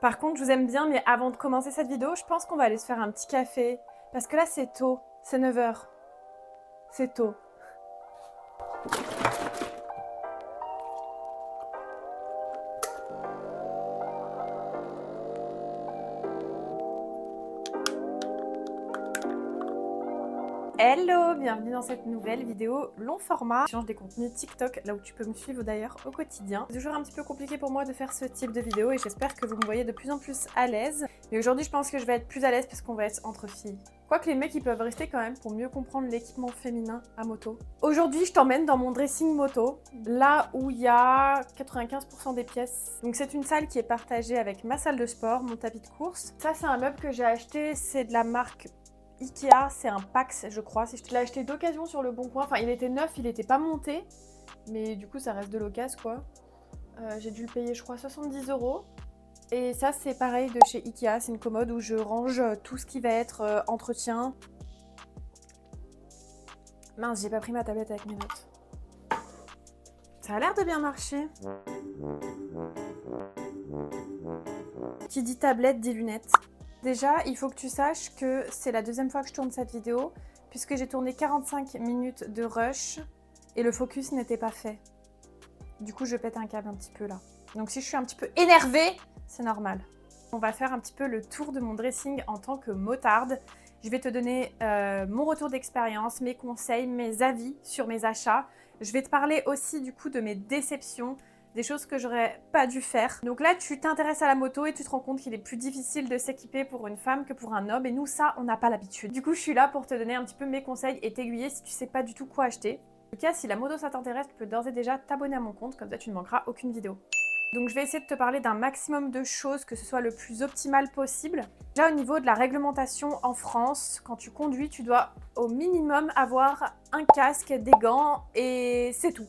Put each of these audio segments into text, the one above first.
Par contre, je vous aime bien, mais avant de commencer cette vidéo, je pense qu'on va aller se faire un petit café. Parce que là, c'est tôt. C'est 9 h. C'est tôt. Hello, bienvenue dans cette nouvelle vidéo long format. Je change des contenus TikTok, là où tu peux me suivre d'ailleurs au quotidien. C'est toujours un petit peu compliqué pour moi de faire ce type de vidéo et j'espère que vous me voyez de plus en plus à l'aise. Mais aujourd'hui, je pense que je vais être plus à l'aise parce qu'on va être entre filles. Quoique les mecs, ils peuvent rester quand même pour mieux comprendre l'équipement féminin à moto. Aujourd'hui, je t'emmène dans mon dressing moto, là où il y a 95% des pièces. Donc c'est une salle qui est partagée avec ma salle de sport, mon tapis de course. Ça, c'est un meuble que j'ai acheté, c'est de la marque Ikea, c'est un Pax, je crois. Je l'ai acheté d'occasion sur le bon coin. Enfin, il était neuf, il n'était pas monté. Mais du coup, ça reste de l'occasion, quoi. J'ai dû le payer, je crois, 70 €. Et ça, c'est pareil de chez Ikea. C'est une commode où je range tout ce qui va être entretien. Mince, j'ai pas pris ma tablette avec mes notes. Ça a l'air de bien marcher. Qui dit tablette, dit lunettes. Déjà, il faut que tu saches que c'est la deuxième fois que je tourne cette vidéo, puisque j'ai tourné 45 minutes de rush et le focus n'était pas fait. Du coup, je pète un câble un petit peu là. Donc si je suis un petit peu énervée, c'est normal. On va faire un petit peu le tour de mon dressing en tant que motarde. Je vais te donner mon retour d'expérience, mes conseils, mes avis sur mes achats. Je vais te parler aussi du coup de mes déceptions, des choses que j'aurais pas dû faire. Donc là, tu t'intéresses à la moto et tu te rends compte qu'il est plus difficile de s'équiper pour une femme que pour un homme. Et nous, ça, on n'a pas l'habitude. Du coup, je suis là pour te donner un petit peu mes conseils et t'aiguiller si tu sais pas du tout quoi acheter. En tout cas, si la moto, ça t'intéresse, tu peux d'ores et déjà t'abonner à mon compte. Comme ça, tu ne manqueras aucune vidéo. Donc je vais essayer de te parler d'un maximum de choses, que ce soit le plus optimal possible. Déjà au niveau de la réglementation en France, quand tu conduis, tu dois au minimum avoir un casque, des gants et c'est tout.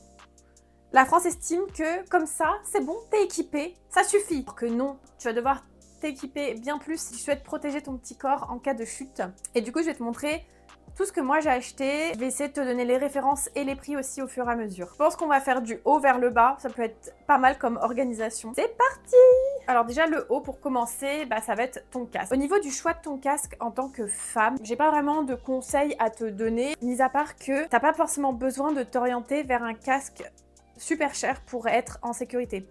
La France estime que, comme ça, c'est bon, t'es équipé, ça suffit. Alors que non, tu vas devoir t'équiper bien plus si tu souhaites protéger ton petit corps en cas de chute. Et du coup, je vais te montrer tout ce que moi j'ai acheté. Je vais essayer de te donner les références et les prix aussi au fur et à mesure. Je pense qu'on va faire du haut vers le bas, ça peut être pas mal comme organisation. C'est parti! Alors déjà, le haut, pour commencer, ça va être ton casque. Au niveau du choix de ton casque en tant que femme, j'ai pas vraiment de conseils à te donner, mis à part que t'as pas forcément besoin de t'orienter vers un casque super cher pour être en sécurité.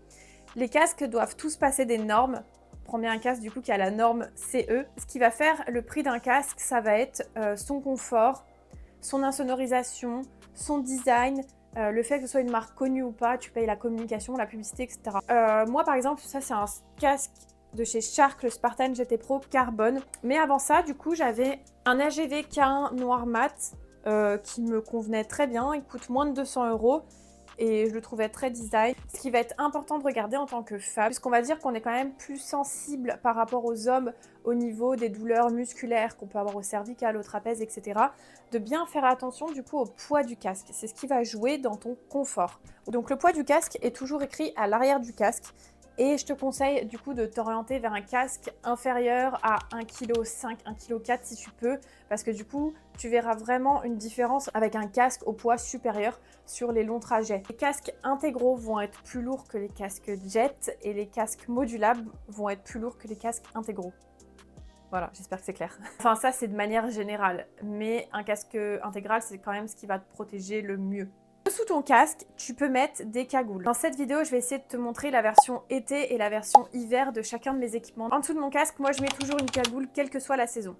Les casques doivent tous passer des normes. Prends bien un casque du coup qui a la norme CE. Ce qui va faire le prix d'un casque, ça va être son confort, son insonorisation, son design, le fait que ce soit une marque connue ou pas, tu payes la communication, la publicité, etc. Moi par exemple, ça c'est un casque de chez Shark, le Spartan GT Pro Carbone. Mais avant ça, du coup, j'avais un AGV K1 noir mat qui me convenait très bien. Il coûte moins de 200 €. Et je le trouvais très design. Ce qui va être important de regarder en tant que femme, puisqu'on va dire qu'on est quand même plus sensible par rapport aux hommes au niveau des douleurs musculaires qu'on peut avoir au cervical, au trapèze, etc. De bien faire attention du coup au poids du casque. C'est ce qui va jouer dans ton confort. Donc le poids du casque est toujours écrit à l'arrière du casque. Et je te conseille du coup de t'orienter vers un casque inférieur à 1,5 kg, 1,4 kg si tu peux, parce que du coup tu verras vraiment une différence avec un casque au poids supérieur sur les longs trajets. Les casques intégraux vont être plus lourds que les casques jet et les casques modulables vont être plus lourds que les casques intégraux. Voilà, j'espère que c'est clair. Enfin ça c'est de manière générale, mais un casque intégral c'est quand même ce qui va te protéger le mieux. Sous ton casque, tu peux mettre des cagoules. Dans cette vidéo, je vais essayer de te montrer la version été et la version hiver de chacun de mes équipements. En dessous de mon casque, moi je mets toujours une cagoule, quelle que soit la saison.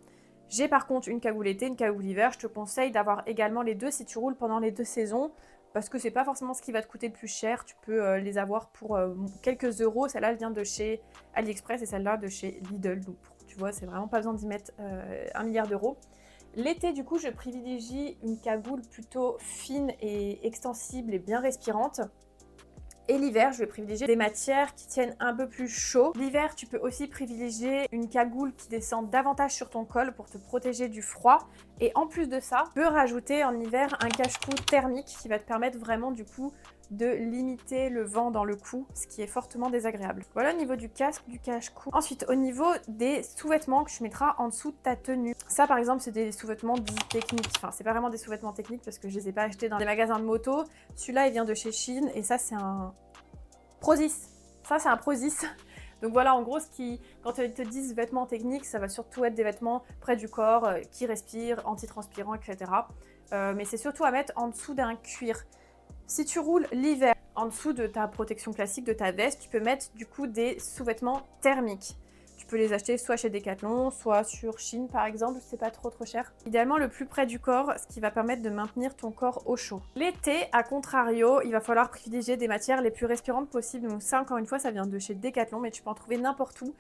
J'ai par contre une cagoule été, une cagoule hiver. Je te conseille d'avoir également les deux si tu roules pendant les deux saisons, parce que c'est pas forcément ce qui va te coûter le plus cher. Tu peux les avoir pour quelques euros. Celle-là, elle vient de chez AliExpress et celle-là de chez Lidl. Donc tu vois, c'est vraiment pas besoin d'y mettre 1 milliard d'euros. L'été, du coup, je privilégie une cagoule plutôt fine et extensible et bien respirante. Et l'hiver, je vais privilégier des matières qui tiennent un peu plus chaud. L'hiver, tu peux aussi privilégier une cagoule qui descend davantage sur ton col pour te protéger du froid. Et en plus de ça, tu peux rajouter en hiver un cache-cou thermique qui va te permettre vraiment du coup de limiter le vent dans le cou, ce qui est fortement désagréable. Voilà au niveau du casque, du cache-cou. Ensuite, au niveau des sous-vêtements que tu mettras en dessous de ta tenue. Ça, par exemple, c'est des sous-vêtements dits techniques. Enfin, c'est pas vraiment des sous-vêtements techniques parce que je les ai pas achetés dans des magasins de moto. Celui-là, il vient de chez Shein et ça, c'est un Prozis. Ça, c'est un Prozis. Donc voilà, en gros, quand ils te disent vêtements techniques, ça va surtout être des vêtements près du corps, qui respirent, antitranspirants, etc. Mais c'est surtout à mettre en dessous d'un cuir. Si tu roules l'hiver, en dessous de ta protection classique, de ta veste, tu peux mettre du coup des sous-vêtements thermiques. Tu peux les acheter soit chez Decathlon, soit sur Shein par exemple, c'est pas trop cher. Idéalement le plus près du corps, ce qui va permettre de maintenir ton corps au chaud. L'été, à contrario, il va falloir privilégier des matières les plus respirantes possibles. Donc ça, encore une fois, ça vient de chez Decathlon, mais tu peux en trouver n'importe où.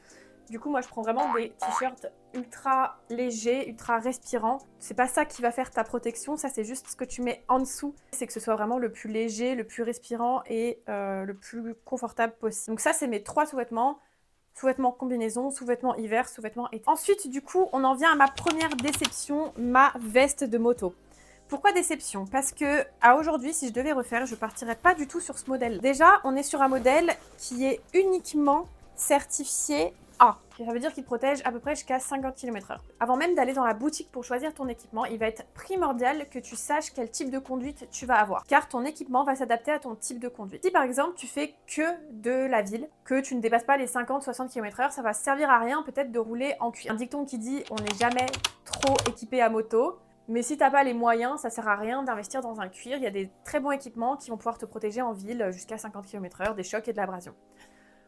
Du coup, moi, je prends vraiment des t-shirts ultra légers, ultra respirants. C'est pas ça qui va faire ta protection, ça c'est juste ce que tu mets en dessous. C'est que ce soit vraiment le plus léger, le plus respirant et le plus confortable possible. Donc ça, c'est mes 3 sous-vêtements. Sous-vêtements combinaison, sous-vêtements hiver, sous-vêtements été. Ensuite, du coup, on en vient à ma première déception, ma veste de moto. Pourquoi déception? Parce que à aujourd'hui, si je devais refaire, je partirais pas du tout sur ce modèle. Déjà, on est sur un modèle qui est uniquement certifié A. Ça veut dire qu'il protège à peu près jusqu'à 50 km/h. Avant même d'aller dans la boutique pour choisir ton équipement, il va être primordial que tu saches quel type de conduite tu vas avoir. Car ton équipement va s'adapter à ton type de conduite. Si par exemple tu fais que de la ville, que tu ne dépasses pas les 50-60 km/h, ça va servir à rien peut-être de rouler en cuir. Un dicton qui dit on n'est jamais trop équipé à moto. Mais si t'as pas les moyens, ça sert à rien d'investir dans un cuir. Il y a des très bons équipements qui vont pouvoir te protéger en ville jusqu'à 50 km/h des chocs et de l'abrasion.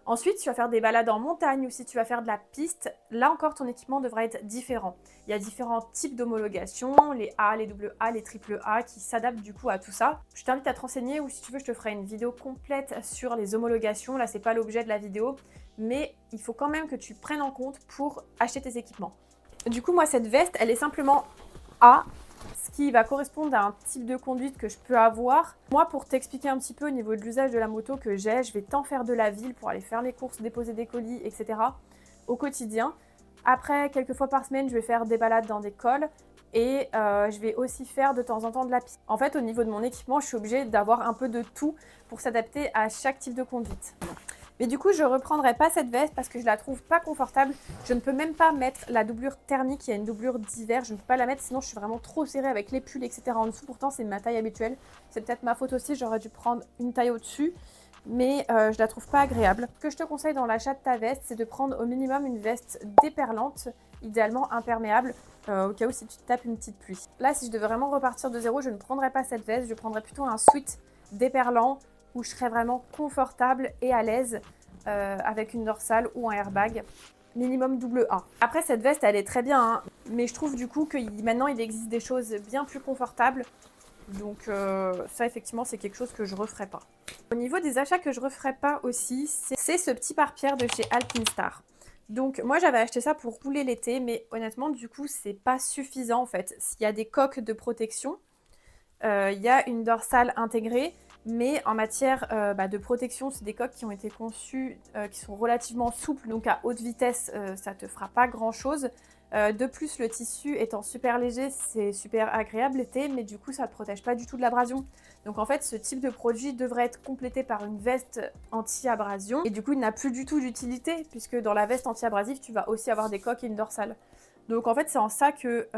Ensuite, tu vas faire des balades en montagne ou si tu vas faire de la piste, là encore ton équipement devra être différent. Il y a différents types d'homologation, les A, les AA, les AAA qui s'adaptent du coup à tout ça. Je t'invite à te renseigner ou si tu veux je te ferai une vidéo complète sur les homologations. Là c'est pas l'objet de la vidéo, mais il faut quand même que tu prennes en compte pour acheter tes équipements. Du coup moi cette veste elle est simplement A, ce qui va correspondre à un type de conduite que je peux avoir. Moi, pour t'expliquer un petit peu au niveau de l'usage de la moto que j'ai, je vais tant faire de la ville pour aller faire mes courses, déposer des colis, etc. au quotidien. Après, quelques fois par semaine, je vais faire des balades dans des cols et je vais aussi faire de temps en temps de la piste. En fait, au niveau de mon équipement, je suis obligée d'avoir un peu de tout pour s'adapter à chaque type de conduite. Mais du coup, je ne reprendrai pas cette veste parce que je la trouve pas confortable. Je ne peux même pas mettre la doublure thermique, il y a une doublure d'hiver, je ne peux pas la mettre sinon je suis vraiment trop serrée avec les pulls, etc. en dessous. Pourtant, c'est ma taille habituelle. C'est peut-être ma faute aussi, j'aurais dû prendre une taille au-dessus. Mais je la trouve pas agréable. Ce que je te conseille dans l'achat de ta veste, c'est de prendre au minimum une veste déperlante, idéalement imperméable, au cas où si tu te tapes une petite pluie. Là, si je devais vraiment repartir de zéro, je ne prendrais pas cette veste, je prendrais plutôt un sweat déperlant, où je serais vraiment confortable et à l'aise avec une dorsale ou un airbag, minimum AA. Après cette veste elle est très bien, hein, mais je trouve du coup que maintenant il existe des choses bien plus confortables, donc ça effectivement c'est quelque chose que je referai pas. Au niveau des achats que je referai pas aussi, c'est ce petit pare-pierre de chez Alpinstar. Donc moi j'avais acheté ça pour rouler l'été, mais honnêtement du coup c'est pas suffisant en fait. Il y a des coques de protection, il y a une dorsale intégrée, mais en matière de protection, c'est des coques qui ont été conçues, qui sont relativement souples, donc à haute vitesse, ça te fera pas grand chose. De plus, le tissu étant super léger, c'est super agréable l'été, mais du coup, ça ne te protège pas du tout de l'abrasion. Donc en fait, ce type de produit devrait être complété par une veste anti-abrasion, et du coup, il n'a plus du tout d'utilité, puisque dans la veste anti-abrasive, tu vas aussi avoir des coques et une dorsale. Donc en fait, c'est en ça que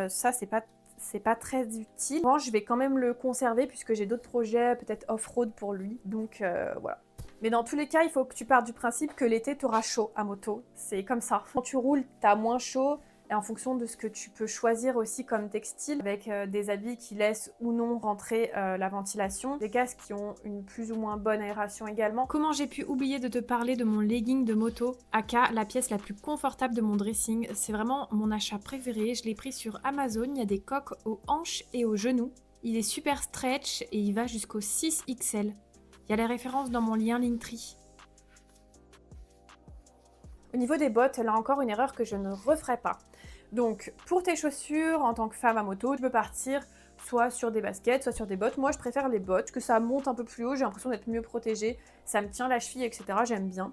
ça, c'est pas très utile. Bon, je vais quand même le conserver puisque j'ai d'autres projets, peut-être off-road pour lui. Donc voilà. Mais dans tous les cas, il faut que tu partes du principe que l'été, tu auras chaud à moto. C'est comme ça. Quand tu roules, tu as moins chaud. Et en fonction de ce que tu peux choisir aussi comme textile, avec des habits qui laissent ou non rentrer la ventilation, des casques qui ont une plus ou moins bonne aération également. Comment j'ai pu oublier de te parler de mon legging de moto, aka la pièce la plus confortable de mon dressing. C'est vraiment mon achat préféré, je l'ai pris sur Amazon, il y a des coques aux hanches et aux genoux. Il est super stretch et il va jusqu'au 6XL. Il y a les références dans mon lien Linktree. Au niveau des bottes, là encore une erreur que je ne referai pas. Donc pour tes chaussures, en tant que femme à moto, tu peux partir soit sur des baskets, soit sur des bottes. Moi je préfère les bottes, que ça monte un peu plus haut, j'ai l'impression d'être mieux protégée, ça me tient la cheville, etc. J'aime bien.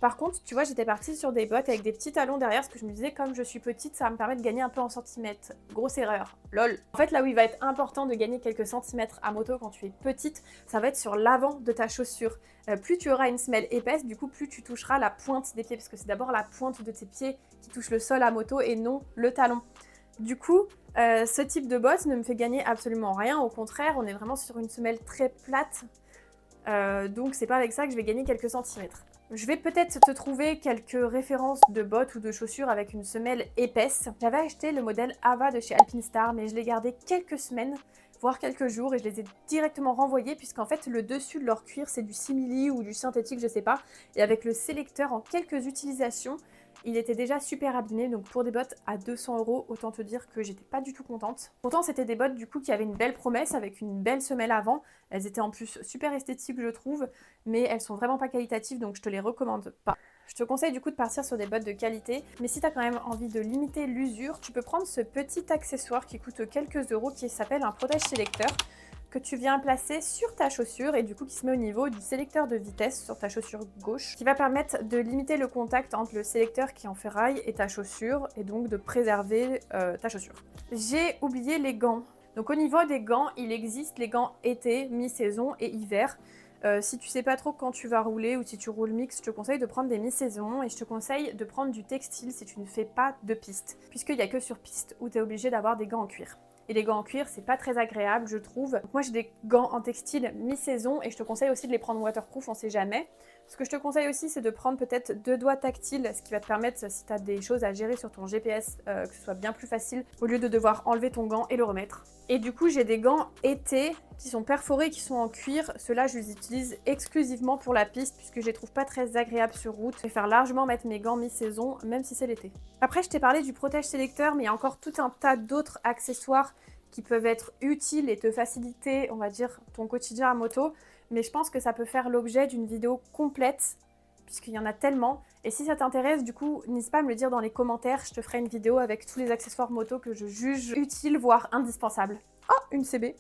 Par contre, tu vois, j'étais partie sur des bottes avec des petits talons derrière, parce que je me disais, comme je suis petite, ça va me permettre de gagner un peu en centimètres. Grosse erreur, lol. En fait, là où il va être important de gagner quelques centimètres à moto quand tu es petite, ça va être sur l'avant de ta chaussure. Plus tu auras une semelle épaisse, du coup, plus tu toucheras la pointe des pieds, parce que c'est d'abord la pointe de tes pieds qui touche le sol à moto et non le talon. Du coup, ce type de bottes ne me fait gagner absolument rien. Au contraire, on est vraiment sur une semelle très plate. Donc c'est pas avec ça que je vais gagner quelques centimètres. Je vais peut-être te trouver quelques références de bottes ou de chaussures avec une semelle épaisse. J'avais acheté le modèle Ava de chez Alpinestar, mais je l'ai gardé quelques semaines, voire quelques jours, et je les ai directement renvoyés puisqu'en fait le dessus de leur cuir c'est du simili ou du synthétique, je sais pas. Et avec le sélecteur, en quelques utilisations, il était déjà super abîmé, donc pour des bottes à 200 €, autant te dire que j'étais pas du tout contente. Pourtant c'était des bottes du coup qui avaient une belle promesse avec une belle semelle avant. Elles étaient en plus super esthétiques je trouve, mais elles sont vraiment pas qualitatives donc je te les recommande pas. Je te conseille du coup de partir sur des bottes de qualité, mais si tu as quand même envie de limiter l'usure, tu peux prendre ce petit accessoire qui coûte quelques euros qui s'appelle un protège sélecteur, que tu viens placer sur ta chaussure et du coup qui se met au niveau du sélecteur de vitesse sur ta chaussure gauche, qui va permettre de limiter le contact entre le sélecteur qui est en ferraille et ta chaussure et donc de préserver ta chaussure. J'ai oublié les gants. Donc au niveau des gants, il existe les gants été, mi-saison et hiver. Si tu sais pas trop quand tu vas rouler ou si tu roules mix, je te conseille de prendre des mi-saison et je te conseille de prendre du textile si tu ne fais pas de piste, puisqu'il n'y a que sur piste où tu es obligé d'avoir des gants en cuir. Et les gants en cuir, c'est pas très agréable, je trouve. Donc moi, j'ai des gants en textile mi-saison et je te conseille aussi de les prendre waterproof, on sait jamais. Ce que je te conseille aussi, c'est de prendre peut-être 2 doigts tactiles, ce qui va te permettre, si tu as des choses à gérer sur ton GPS, que ce soit bien plus facile, au lieu de devoir enlever ton gant et le remettre. Et du coup, j'ai des gants été qui sont perforés, qui sont en cuir. Ceux-là, je les utilise exclusivement pour la piste, puisque je les trouve pas très agréables sur route. Je préfère largement mettre mes gants mi-saison, même si c'est l'été. Après, je t'ai parlé du protège sélecteur, mais il y a encore tout un tas d'autres accessoires qui peuvent être utiles et te faciliter, on va dire, ton quotidien à moto. Mais je pense que ça peut faire l'objet d'une vidéo complète, puisqu'il y en a tellement. Et si ça t'intéresse, du coup, n'hésite pas à me le dire dans les commentaires. Je te ferai une vidéo avec tous les accessoires moto que je juge utiles, voire indispensables. Oh, une CB.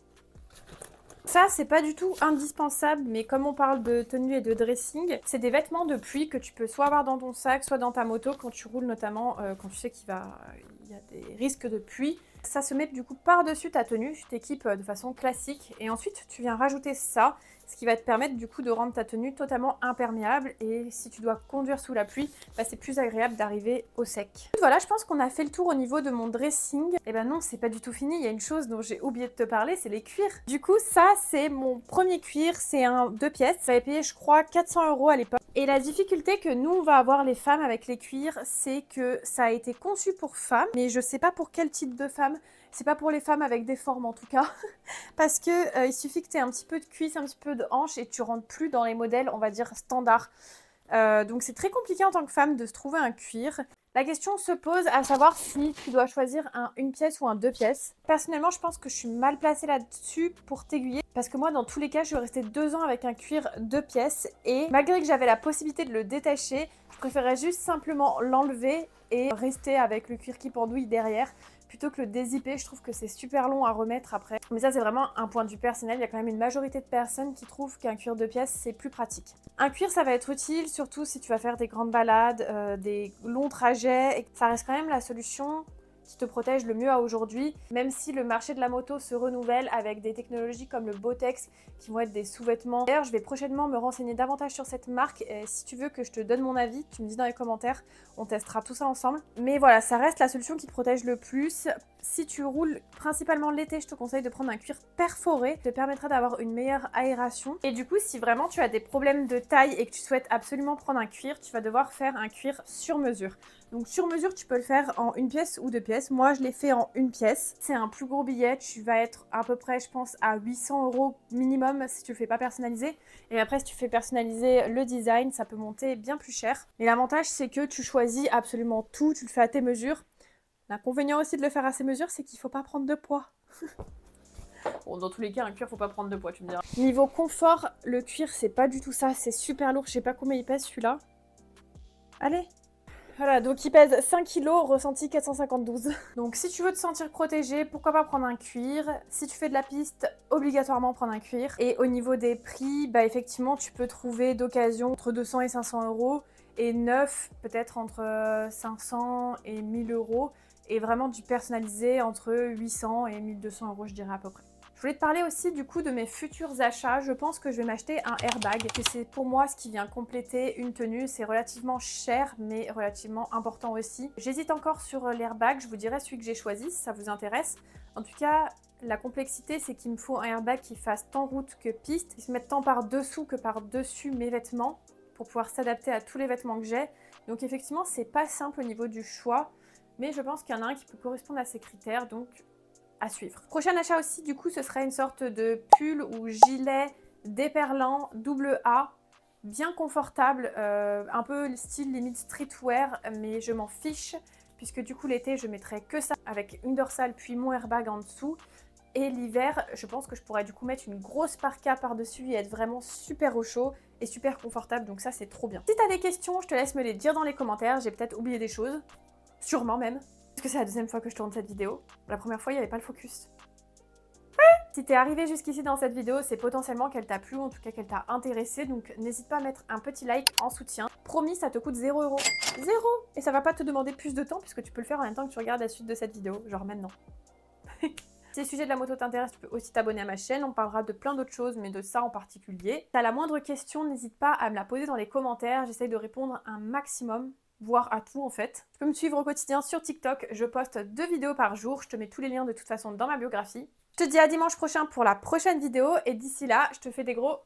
Ça, c'est pas du tout indispensable, mais comme on parle de tenue et de dressing, c'est des vêtements de pluie que tu peux soit avoir dans ton sac, soit dans ta moto quand tu roules, notamment quand tu sais qu'il y a des risques de pluie. Ça se met du coup par-dessus ta tenue, tu t'équipes de façon classique et ensuite tu viens rajouter ça, ce qui va te permettre du coup de rendre ta tenue totalement imperméable et si tu dois conduire sous la pluie, bah, c'est plus agréable d'arriver au sec. Voilà, je pense qu'on a fait le tour au niveau de mon dressing. Et ben non, c'est pas du tout fini, il y a une chose dont j'ai oublié de te parler, c'est les cuirs. Du coup, ça c'est mon premier cuir, c'est un 2 pièces, j'avais payé je crois 400 € à l'époque. Et la difficulté que nous on va avoir les femmes avec les cuirs, c'est que ça a été conçu pour femmes, mais je sais pas pour quel type de femmes. C'est pas pour les femmes avec des formes en tout cas, parce que il suffit que tu aies un petit peu de cuisse, un petit peu de hanche et tu rentres plus dans les modèles, on va dire, standards. Donc c'est très compliqué en tant que femme de se trouver un cuir. La question se pose à savoir si tu dois choisir une pièce ou un 2 pièces. Personnellement, je pense que je suis mal placée là-dessus pour t'aiguiller. Parce que moi, dans tous les cas, je suis restée 2 ans avec un cuir 2 pièces. Et malgré que j'avais la possibilité de le détacher, je préférais juste simplement l'enlever et rester avec le cuir qui pendouille derrière. Plutôt que le dézipper, je trouve que c'est super long à remettre après. Mais ça, c'est vraiment un point de vue personnel. Il y a quand même une majorité de personnes qui trouvent qu'un cuir 2 pièces, c'est plus pratique. Un cuir, ça va être utile, surtout si tu vas faire des grandes balades, des longs trajets. Et ça reste quand même la solution qui te protège le mieux à aujourd'hui, même si le marché de la moto se renouvelle avec des technologies comme le Botex qui vont être des sous-vêtements. D'ailleurs, je vais prochainement me renseigner davantage sur cette marque et si tu veux que je te donne mon avis, tu me dis dans les commentaires, on testera tout ça ensemble. Mais voilà, ça reste la solution qui te protège le plus. Si tu roules principalement l'été, je te conseille de prendre un cuir perforé, ça te permettra d'avoir une meilleure aération. Et du coup, si vraiment tu as des problèmes de taille et que tu souhaites absolument prendre un cuir, tu vas devoir faire un cuir sur mesure. Donc sur mesure, tu peux le faire en 1 pièce ou 2 pièces. Moi, je l'ai fait en 1 pièce. C'est un plus gros billet. Tu vas être à peu près, je pense, à 800 € minimum si tu le fais pas personnaliser. Et après, si tu fais personnaliser le design, ça peut monter bien plus cher. Mais l'avantage, c'est que tu choisis absolument tout. Tu le fais à tes mesures. L'inconvénient aussi de le faire à ses mesures, c'est qu'il faut pas prendre de poids. Bon, dans tous les cas, un cuir, faut pas prendre de poids, tu me diras. Niveau confort, le cuir, c'est pas du tout ça. C'est super lourd. Je sais pas combien il pèse celui-là. Allez! Voilà, donc il pèse 5 kg, ressenti 452. Donc si tu veux te sentir protégé, pourquoi pas prendre un cuir. Si tu fais de la piste, obligatoirement prendre un cuir. Et au niveau des prix, bah effectivement, tu peux trouver d'occasion entre 200 et 500 €. Et neuf, peut-être entre 500 et 1000 €. Et vraiment du personnalisé entre 800 et 1200 €, je dirais à peu près. Je voulais te parler aussi du coup de mes futurs achats. Je pense que je vais m'acheter un airbag, que c'est pour moi ce qui vient compléter une tenue. C'est relativement cher, mais relativement important aussi. J'hésite encore sur l'airbag, je vous dirai celui que j'ai choisi si ça vous intéresse. En tout cas, la complexité, c'est qu'il me faut un airbag qui fasse tant route que piste, qui se mette tant par dessous que par dessus mes vêtements. pour pouvoir s'adapter à tous les vêtements que j'ai. Donc effectivement, c'est pas simple au niveau du choix, mais je pense qu'il y en a un qui peut correspondre à ces critères, donc à suivre. Prochain achat aussi, du coup, ce serait une sorte de pull ou gilet déperlant double A, bien confortable, un peu style limite streetwear, mais je m'en fiche, puisque du coup l'été je mettrais que ça avec une dorsale puis mon airbag en dessous. Et l'hiver, je pense que je pourrais du coup mettre une grosse parka par-dessus et être vraiment super au chaud et super confortable, donc ça c'est trop bien. Si t'as des questions, je te laisse me les dire dans les commentaires, j'ai peut-être oublié des choses, sûrement même, parce que c'est la deuxième fois que je tourne cette vidéo. La première fois, il n'y avait pas le focus. Si t'es arrivé jusqu'ici dans cette vidéo, c'est potentiellement qu'elle t'a plu, ou en tout cas qu'elle t'a intéressé, donc n'hésite pas à mettre un petit like en soutien. Promis, ça te coûte 0 €. 0 €. Et ça va pas te demander plus de temps, puisque tu peux le faire en même temps que tu regardes la suite de cette vidéo, genre maintenant. Si le sujet de la moto t'intéresse, tu peux aussi t'abonner à ma chaîne, on parlera de plein d'autres choses, mais de ça en particulier. Si t'as la moindre question, n'hésite pas à me la poser dans les commentaires, j'essaye de répondre un maximum, voire à tout en fait. Tu peux me suivre au quotidien sur TikTok, je poste 2 vidéos par jour, je te mets tous les liens de toute façon dans ma biographie. Je te dis à dimanche prochain pour la prochaine vidéo, et d'ici là, je te fais des gros